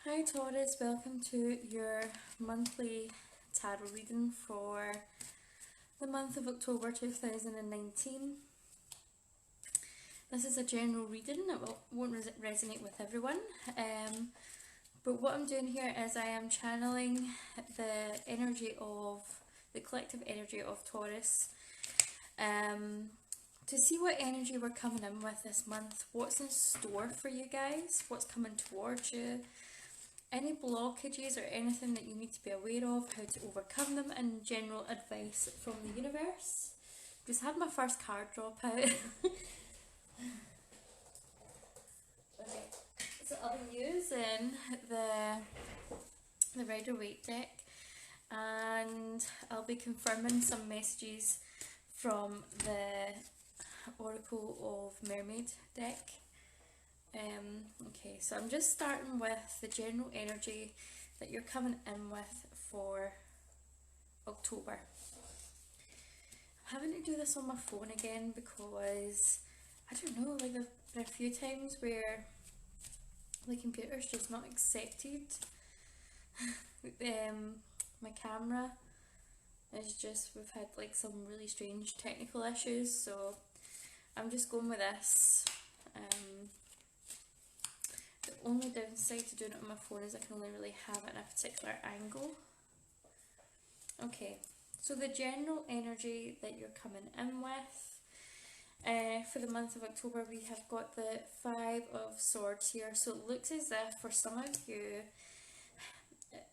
Hi Taurus, welcome to your monthly tarot reading for the month of October 2019. This is a general reading, it won't resonate with everyone, but what I'm doing here is I am channeling the collective energy of Taurus to see what energy we're coming in with this month, what's in store for you guys, what's coming towards you, any blockages or anything that you need to be aware of, how to overcome them, and general advice from the universe. Just had my first card drop out. Okay, so I'll be using the Rider-Waite deck, and I'll be confirming some messages from the Oracle of Mermaid deck. Okay, so I'm just starting with the general energy that you're coming in with for October. I'm having to do this on my phone again because I don't know, like there are a few times where the computer's just not accepted. My camera is just, we've had like some really strange technical issues, so I'm just going with this. The only downside to doing it on my phone is I can only really have it in a particular angle. Okay, so the general energy that you're coming in with for the month of October, we have got the Five of Swords here. So it looks as if for some of you,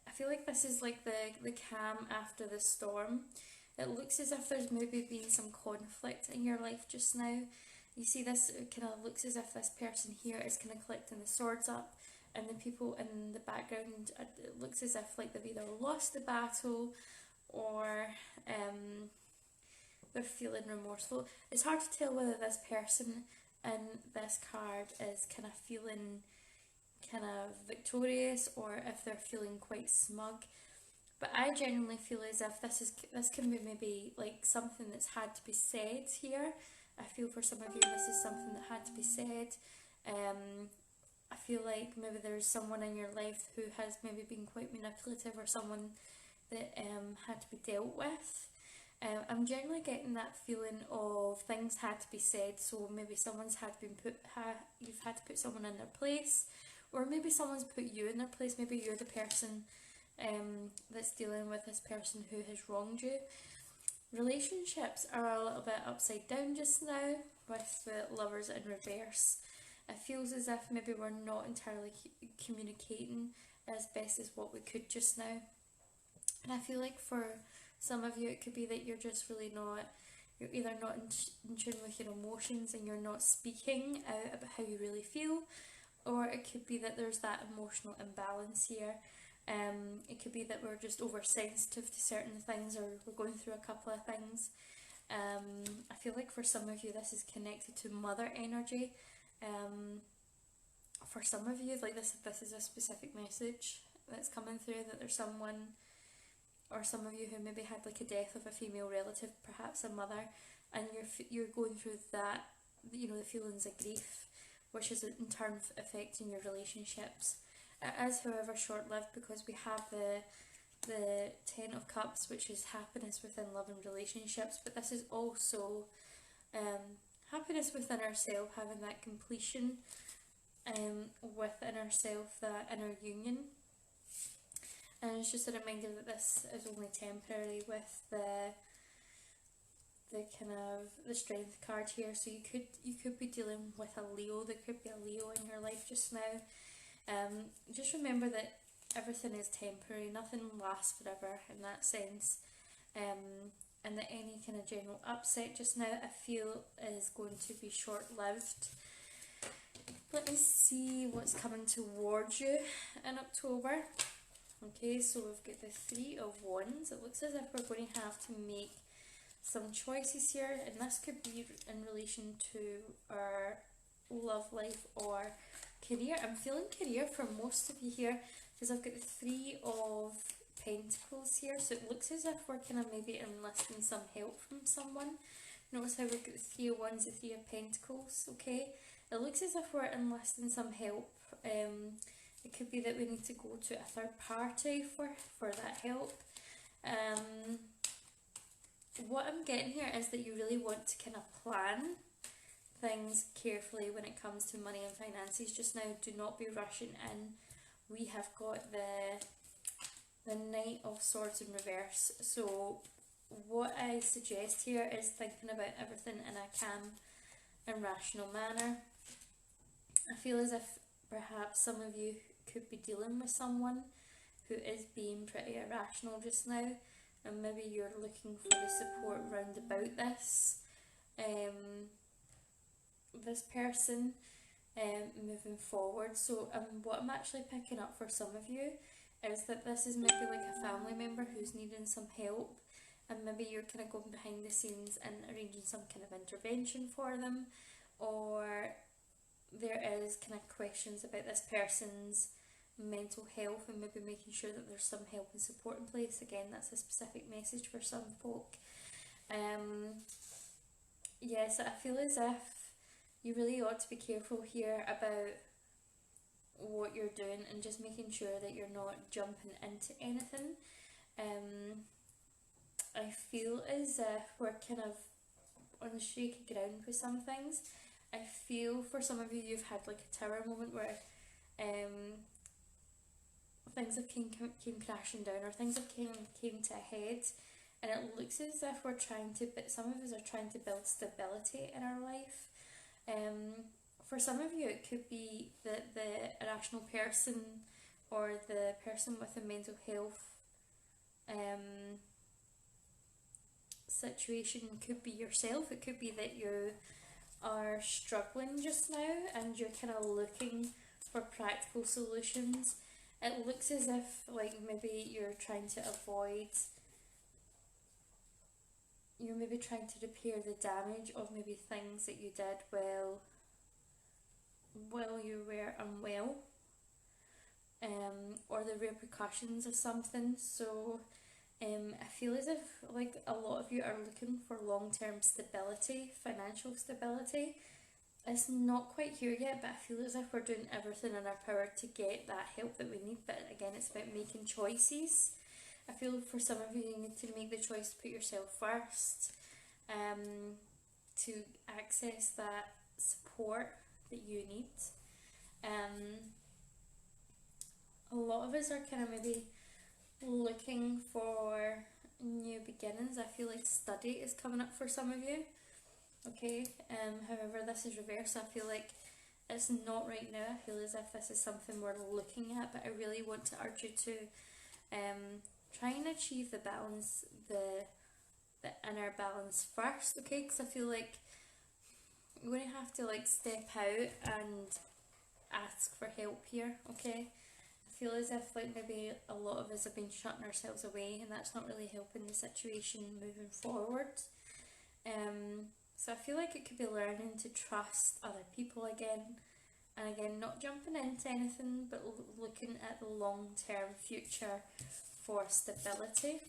I feel like this is like the calm after the storm. It looks as if there's maybe been some conflict in your life just now. You see this, it kind of looks as if this person here is kind of collecting the swords up, and the people in the background, it looks as if like they've either lost the battle or they're feeling remorseful. It's hard to tell whether this person in this card is kind of feeling kind of victorious or if they're feeling quite smug. But I genuinely feel as if this can be maybe like something that's had to be said here. I feel for some of you this is something that had to be said. I feel like maybe there's someone in your life who has maybe been quite manipulative, or someone that had to be dealt with. I'm generally getting that feeling of things had to be said, so maybe someone's had been you've had to put someone in their place, or maybe someone's put you in their place. Maybe you're the person that's dealing with this person who has wronged you. Relationships are a little bit upside down just now with the Lovers in reverse. It feels as if maybe we're not entirely communicating as best as what we could just now. And I feel like for some of you it could be that you're just really not, you're either not in tune with your emotions and you're not speaking out about how you really feel, or it could be that there's that emotional imbalance here. It could be that we're just oversensitive to certain things, or we're going through a couple of things. I feel like for some of you this is connected to mother energy. For some of you, like this is a specific message that's coming through, that there's someone, or some of you who maybe had like a death of a female relative, perhaps a mother, and you're going through that, you know, the feelings of grief, which is in turn affecting your relationships. It is, however, short-lived, because we have the Ten of Cups, which is happiness within love and relationships, but this is also happiness within ourselves, having that completion within ourselves, that inner union. And it's just a reminder that this is only temporary with the kind of the Strength card here. So you could be dealing with a Leo. There could be a Leo in your life just now. Just remember that everything is temporary, nothing lasts forever in that sense, and that any kind of general upset just now I feel is going to be short-lived. Let me see what's coming towards you in October. Okay, so we've got the Three of Wands. It looks as if we're going to have to make some choices here, and this could be in relation to our love life or career. I'm feeling career for most of you here, because I've got the Three of Pentacles here, so it looks as if we're kind of maybe enlisting some help from someone. Notice how we've got the Three of Wands, the Three of Pentacles, okay? It looks as if we're enlisting some help It could be that we need to go to a third party for that help. What I'm getting here is that you really want to kind of plan things carefully when it comes to money and finances just now. Do not be rushing in. We have got the Knight of Swords in reverse. So what I suggest here is thinking about everything in a calm and rational manner. I feel as if perhaps some of you could be dealing with someone who is being pretty irrational just now, and maybe you're looking for the support round about this this person moving forward. So what I'm actually picking up for some of you is that this is maybe like a family member who's needing some help, and maybe you're kind of going behind the scenes and arranging some kind of intervention for them, or there is kind of questions about this person's mental health and maybe making sure that there's some help and support in place. Again, that's a specific message for some folk. Yes, I feel as if you really ought to be careful here about what you're doing and just making sure that you're not jumping into anything. I feel as if we're kind of on shaky ground with some things. I feel for some of you, you've had like a tower moment where things have came crashing down, or things have came to a head, and it looks as if we're trying to, but some of us are trying to build stability in our life. For some of you, it could be that the irrational person or the person with a mental health situation could be yourself. It could be that you are struggling just now and you're kind of looking for practical solutions. It looks as if like maybe you're trying to avoid, you're maybe trying to repair the damage of maybe things that you did while you were unwell, or the repercussions of something. So I feel as if like a lot of you are looking for long-term stability, financial stability. It's not quite here yet, but I feel as if we're doing everything in our power to get that help that we need. But again, it's about making choices. I feel for some of you, you need to make the choice to put yourself first, to access that support that you need. A lot of us are kind of maybe looking for new beginnings. I feel like study is coming up for some of you. Okay, however, this is reversed. I feel like it's not right now. I feel as if this is something we're looking at, but I really want to urge you to try and achieve the balance, the inner balance first, okay? Because I feel like you're going to have to like step out and ask for help here, okay? I feel as if like maybe a lot of us have been shutting ourselves away, and that's not really helping the situation moving forward. So I feel like it could be learning to trust other people again, and again, not jumping into anything, but looking at the long-term future for stability.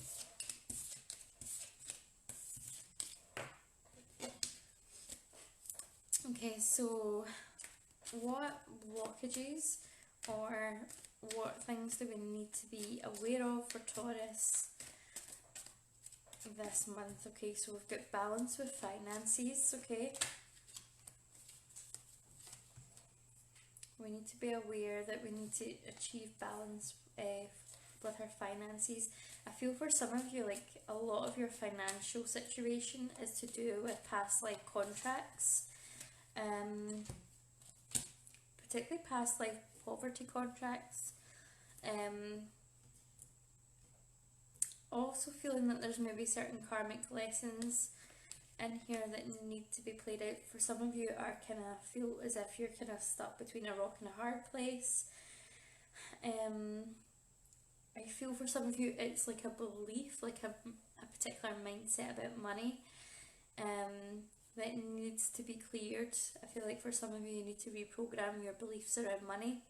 Okay, so what blockages or what things do we need to be aware of for Taurus this month? Okay, so we've got balance with finances, okay? We need to be aware that we need to achieve balance with our finances. I feel for some of you, like a lot of your financial situation is to do with past life contracts, particularly past life poverty contracts. Also feeling that there's maybe certain karmic lessons in here that need to be played out. For some of you are kind of feel as if you're kind of stuck between a rock and a hard place. I feel for some of you it's like a belief, like a particular mindset about money that needs to be cleared. I feel like for some of you, you need to reprogram your beliefs around money.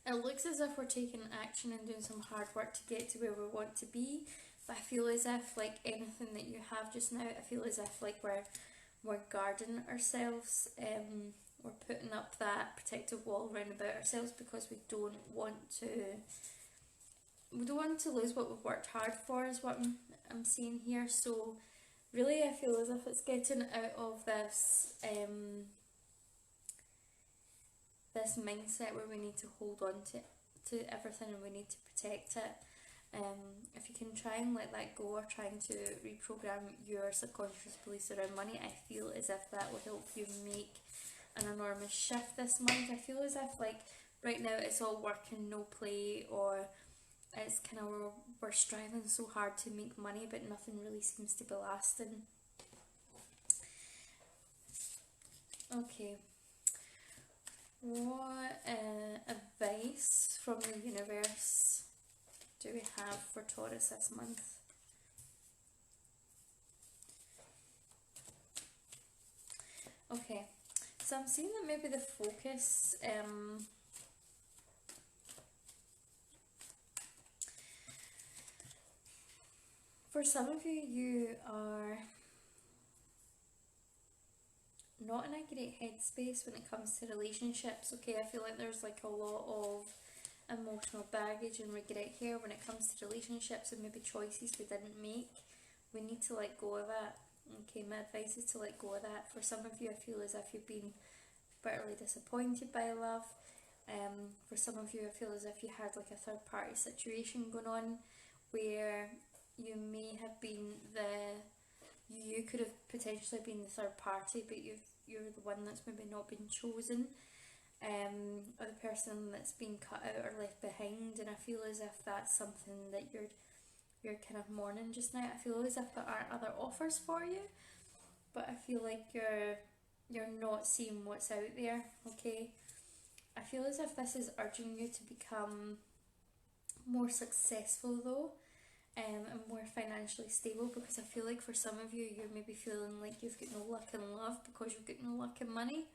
It looks as if we're taking action and doing some hard work to get to where we want to be, but I feel as if like anything that you have just now, I feel as if like we're we're guarding ourselves, we're putting up that protective wall around about ourselves because we don't want to lose what we've worked hard for, is what I'm seeing here. So really I feel as if it's getting out of this this mindset where we need to hold on to everything and we need to protect it. If you can try and let that go, or trying to reprogram your subconscious beliefs around money, I feel as if that will help you make an enormous shift this month. I feel as if like right now it's all work and no play, or it's kind of we're striving so hard to make money but nothing really seems to be lasting. Okay, what advice from the universe do we have for Taurus this month? Okay, so I'm seeing that maybe the focus for some of you, you are not in a great headspace when it comes to relationships. Okay, I feel like there's like a lot of emotional baggage and regret here when it comes to relationships and maybe choices we didn't make. We need to let go of it. Okay, my advice is to let go of that. For some of you, I feel as if you've been bitterly disappointed by love. For some of you, I feel as if you had like a third party situation going on where you may have been you could have potentially been the third party, but you're the one that's maybe not been chosen, or the person that's been cut out or left behind. And I feel as if that's something that you're kind of mourning just now. I feel as if there aren't other offers for you, but I feel like you're not seeing what's out there. Okay, I feel as if this is urging you to become more successful though, and more financially stable, because I feel like for some of you, you're maybe feeling like you've got no luck in love because you've got no luck in money.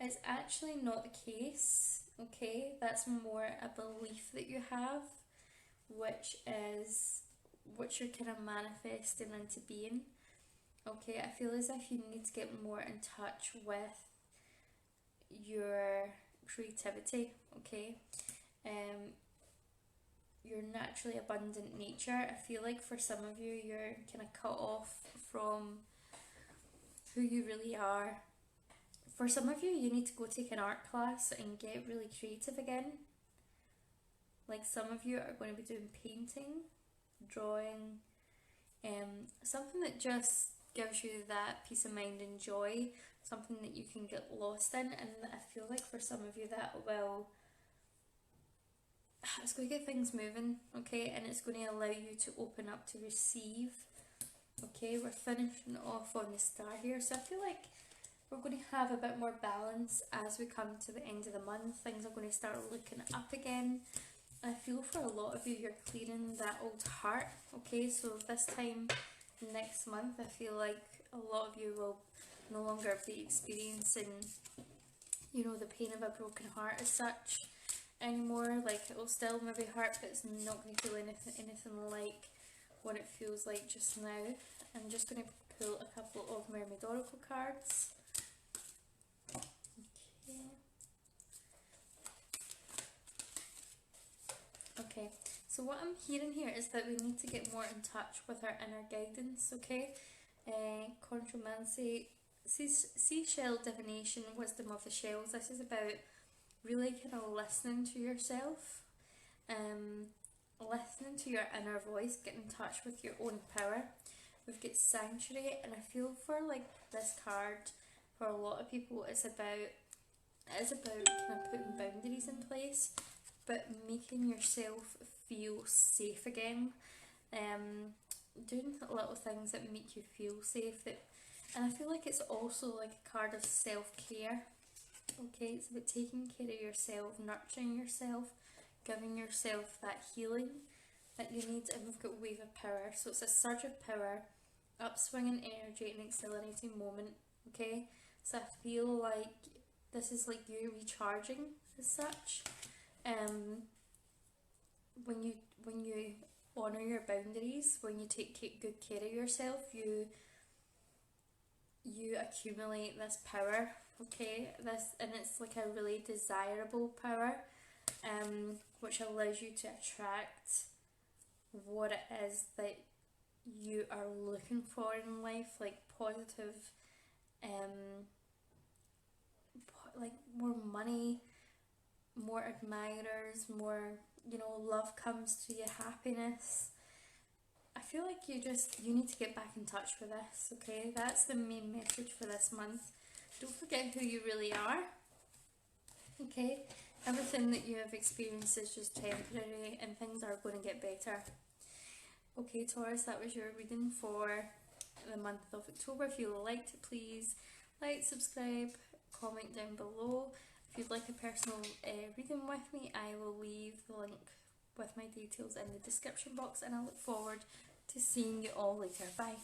It's actually not the case. Okay, that's more a belief that you have, which you're kind of manifesting into being. Okay, I feel as if you need to get more in touch with your creativity. Okay, your naturally abundant nature. I feel like for some of you, you're kind of cut off from who you really are. For some of you, you need to go take an art class and get really creative again. Like some of you are going to be doing painting, drawing, something that just gives you that peace of mind and joy, something that you can get lost in. And I feel like for some of you that it's going to get things moving, okay, and it's going to allow you to open up to receive. Okay, we're finishing off on the star here, so I feel like we're going to have a bit more balance as we come to the end of the month. Things are going to start looking up again. I feel for a lot of you, you're clearing that old heart. Okay, so this time next month, I feel like a lot of you will no longer be experiencing, you know, the pain of a broken heart as such anymore. Like, it will still maybe hurt, but it's not going to feel anything like what it feels like just now. I'm just going to pull a couple of Mermaid Oracle cards. Okay, so what I'm hearing here is that we need to get more in touch with our inner guidance. Okay, Contromancy, seashell divination, wisdom of the shells. This is about really kind of listening to yourself, listening to your inner voice, get in touch with your own power. We've got sanctuary, and I feel for like this card for a lot of people is about kind of putting boundaries in place, but making yourself feel safe again. Doing little things that make you feel safe. And I feel like it's also like a card of self-care. Okay, it's about taking care of yourself, nurturing yourself, giving yourself that healing that you need. And we've got wave of power, so it's a surge of power, upswinging energy, and accelerating moment. Okay, so I feel like this is like you recharging as such. When you honour your boundaries, when you take good care of yourself, you accumulate this power, okay? And it's like a really desirable power, which allows you to attract what it is that you are looking for in life, like positive, like more money, more admirers, more, love comes to you, happiness. I feel like you need to get back in touch with this, okay? That's the main message for this month. Don't forget who you really are, okay? Everything that you have experienced is just temporary and things are going to get better. Okay, Taurus, that was your reading for the month of October. If you liked it, please like, subscribe, comment down below. If you'd like a personal reading with me, I will leave the link with my details in the description box, and I look forward to seeing you all later. Bye.